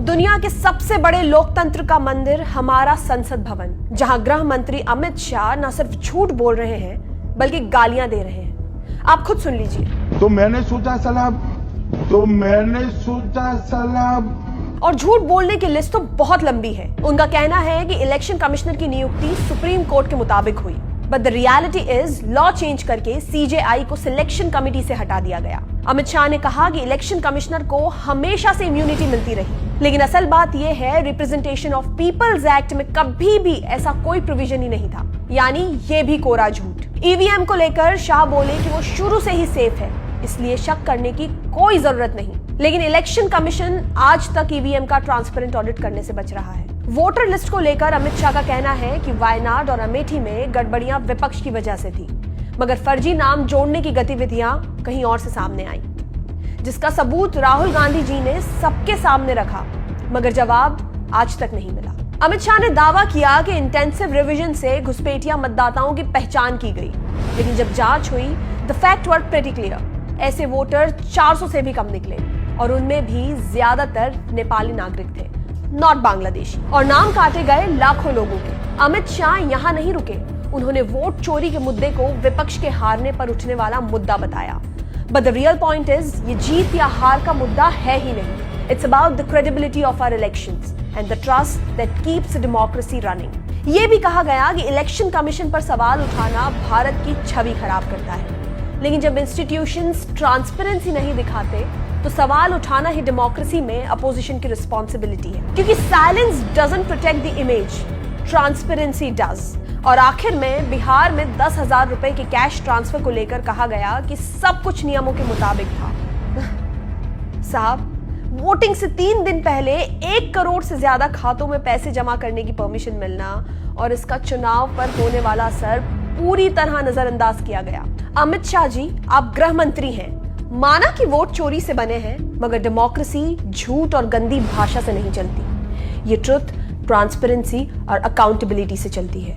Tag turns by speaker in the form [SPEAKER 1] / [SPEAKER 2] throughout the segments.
[SPEAKER 1] दुनिया के सबसे बड़े लोकतंत्र का मंदिर हमारा संसद भवन, जहां गृह मंत्री अमित शाह न सिर्फ झूठ बोल रहे हैं बल्कि गालियां दे रहे हैं। आप खुद सुन लीजिए।
[SPEAKER 2] तो मैंने सोचा सलाम
[SPEAKER 1] और झूठ बोलने की लिस्ट तो बहुत लंबी है। उनका कहना है कि इलेक्शन कमिश्नर की नियुक्ति सुप्रीम कोर्ट के मुताबिक हुई, but the reality is law change करके सीजेआई को सिलेक्शन कमेटी से हटा दिया गया। अमित शाह ने कहा कि इलेक्शन कमिश्नर को हमेशा से इम्यूनिटी मिलती रही, लेकिन असल बात यह है रिप्रेजेंटेशन ऑफ पीपल्स एक्ट में कभी भी ऐसा कोई प्रोविजन ही नहीं था, यानी ये भी कोरा झूठ। ईवीएम को लेकर शाह बोले कि वो शुरू से ही सेफ है, इसलिए शक करने की कोई जरूरत नहीं। लेकिन इलेक्शन कमीशन आज तक ईवीएम का ट्रांसपेरेंट ऑडिट करने से बच रहा है। वोटर लिस्ट को लेकर अमित शाह का कहना है कि वायनाड और अमेठी में गड़बड़ियां विपक्ष की वजह से थी, मगर फर्जी नाम जोड़ने की गतिविधियां कहीं और से सामने आई, जिसका सबूत राहुल गांधी जी ने सबके सामने रखा, मगर जवाब आज तक नहीं मिला। अमित शाह ने दावा किया कि इंटेंसिव रिवीजन से घुसपैठिया मतदाताओं की पहचान की गई, लेकिन जब जांच हुई the fact were pretty clear. ऐसे वोटर 400 से भी कम निकले और उनमें भी ज्यादातर नेपाली नागरिक थे, नॉट बांग्लादेशी, और नाम काटे गए लाखों लोगों के। अमित शाह यहां नहीं रुके, उन्होंने वोट चोरी के मुद्दे को विपक्ष के हारने पर उठने वाला मुद्दा बताया। But the real point is ये जीत या हार का मुद्दा है ही नहीं। It's about the credibility of our elections and the trust that keeps democracy running. ये भी कहा गया कि इलेक्शन कमीशन पर सवाल उठाना भारत की छवि खराब करता है, लेकिन जब इंस्टीट्यूशंस ट्रांसपेरेंसी नहीं दिखाते तो सवाल उठाना ही डेमोक्रेसी में अपोजिशन की रिस्पॉन्सिबिलिटी है, क्योंकि silence doesn't protect the image, transparency does. और आखिर में बिहार में 10,000 रुपए के कैश ट्रांसफर को लेकर कहा गया कि सब कुछ नियमों के मुताबिक था। साहब, वोटिंग से 3 दिन पहले 1 करोड़ से ज्यादा खातों में पैसे जमा करने की परमिशन मिलना और इसका चुनाव पर होने वाला असर पूरी तरह नजरअंदाज किया गया। अमित शाह जी, आप गृह मंत्री हैं, माना कि वोट चोरी से बने हैं, मगर डेमोक्रेसी झूठ और गंदी भाषा से नहीं चलती। ये ट्रुथ, ट्रांसपेरेंसी और अकाउंटेबिलिटी से चलती है,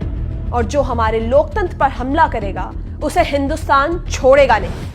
[SPEAKER 1] और जो हमारे लोकतंत्र पर हमला करेगा उसे हिंदुस्तान छोड़ेगा नहीं।